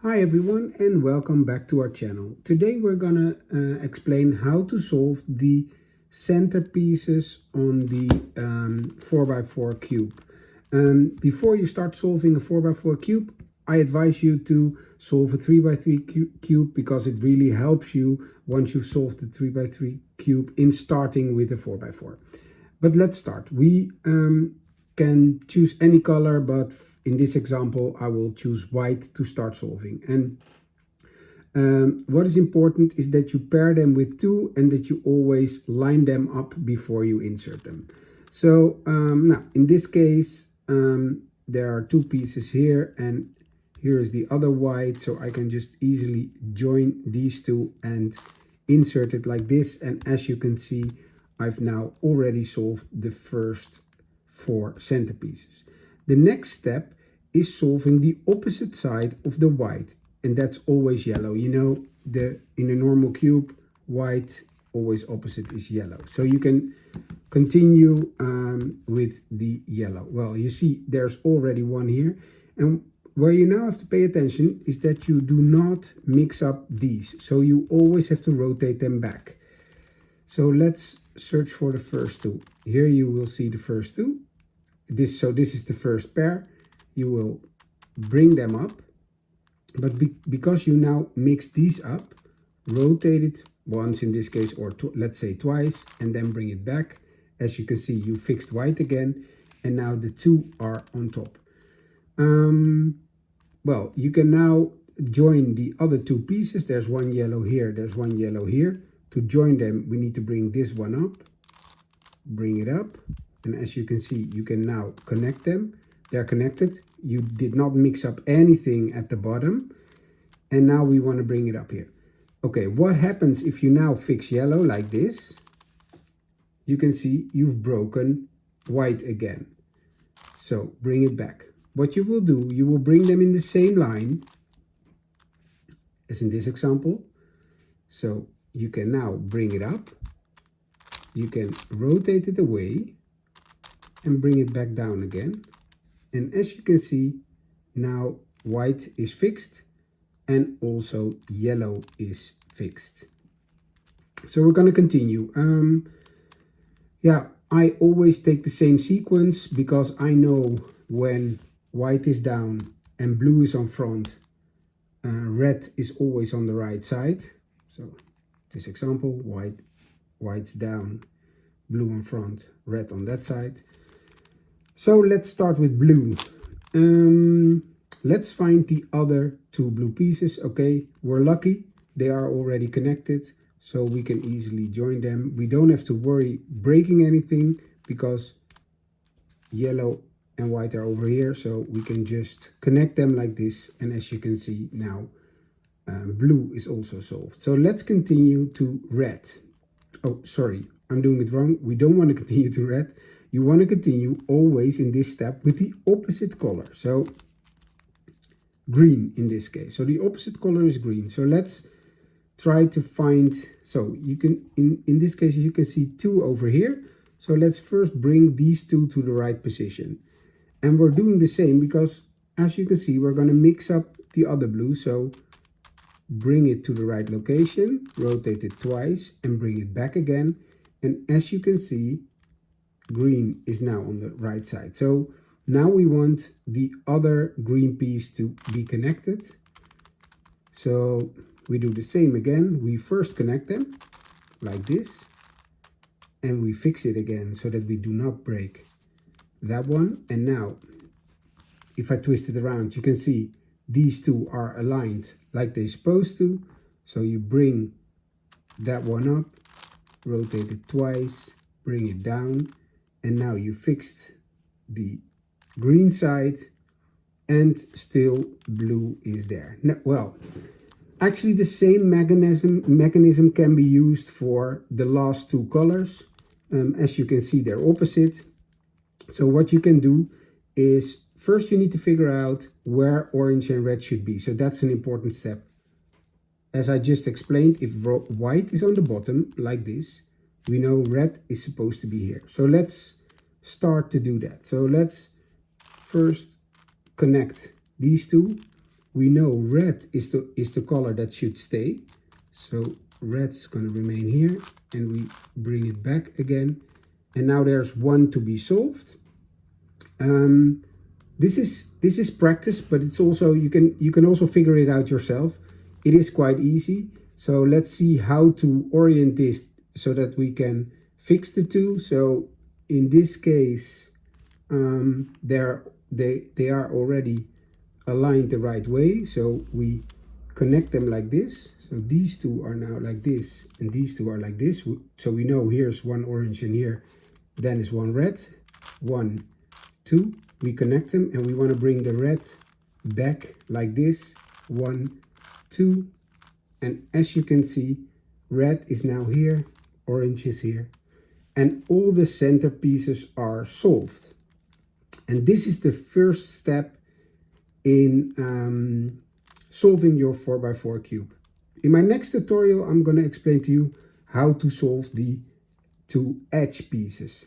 Hi everyone and welcome back to our channel. Today we're gonna explain how to solve the centerpieces on the 4x4 cube. Before you start solving a 4x4 cube, I advise you to solve a 3x3 cube because it really helps you once you've solved the 3x3 cube in starting with a 4x4. But let's start. We can choose any color, but in this example, I will choose white to start solving. And what is important is that you pair them with two and that you always line them up before you insert them. So now in this case, there are two pieces here and here is the other white. So I can just easily join these two and insert it like this. And as you can see, I've now already solved the first 4 centerpieces. The next step is solving the opposite side of the white, and that's always yellow. You know, in a normal cube, white always opposite is yellow. So you can continue with the yellow. Well, you see there's already one here, and where you now have to pay attention is that you do not mix up these. So you always have to rotate them back. So let's search for the first two. Here you will see the first two. This is the first pair. You will bring them up, but because you now mix these up, rotate it once in this case, or let's say twice, and then bring it back. As you can see, you fixed white again, and now the two are on top. Well, you can now join the other two pieces. There's one yellow here, there's one yellow here. To join them, we need to bring this one up, bring it up, and as you can see, you can now connect them. They're connected. You did not mix up anything at the bottom. And now we want to bring it up here. Okay, what happens if you now fix yellow like this? You can see you've broken white again. So bring it back. What you will do, you will bring them in the same line as in this example. So you can now bring it up. You can rotate it away and bring it back down again. And as you can see, now white is fixed and also yellow is fixed. So we're going to continue. Yeah, I always take the same sequence because I know when white is down and blue is on front, red is always on the right side. So this example, white's down, blue on front, red on that side. So let's start with blue. Let's find the other two blue pieces. Okay, we're lucky. They are already connected, so we can easily join them. We don't have to worry breaking anything because yellow and white are over here. So we can just connect them like this. And as you can see now, blue is also solved. So let's continue to red. Oh, sorry, I'm doing it wrong. We don't want to continue to red. You want to continue always in this step with the opposite color. So green in this case. So the opposite color is green. So let's try to find, so you can, in this case, you can see two over here. So let's first bring these two to the right position. And we're doing the same because as you can see, we're going to mix up the other blue. So bring it to the right location, rotate it twice and bring it back again. And as you can see, green is now on the right side. So now we want the other green piece to be connected. So we do the same again. We first connect them like this and we fix it again so that we do not break that one. And now if I twist it around, you can see these two are aligned like they're supposed to. So you bring that one up, rotate it twice, bring it down, and now you fixed the green side and still blue is there. Now, well, actually the same mechanism can be used for the last two colors. As you can see, they're opposite. So what you can do is first you need to figure out where orange and red should be. So that's an important step. As I just explained, if white is on the bottom like this, we know red is supposed to be here. So let's start to do that. So let's first connect these two we know red is the color that should stay. So red is going to remain here, and we bring it back again. And now there's one to be solved. This is practice, but it's also you can also figure it out yourself. It is quite easy. So let's see how to orient this so that we can fix the two. So in this case, they are already aligned the right way. So we connect them like this. So these two are now like this, and these two are like this. So we know here's one orange and here then is one red. 1, 2. We connect them, and we want to bring the red back like this. 1, 2. And as you can see, red is now here, orange is here. And all the center pieces are solved. And this is the first step in solving your 4x4 cube. In my next tutorial, I'm going to explain to you how to solve the two edge pieces.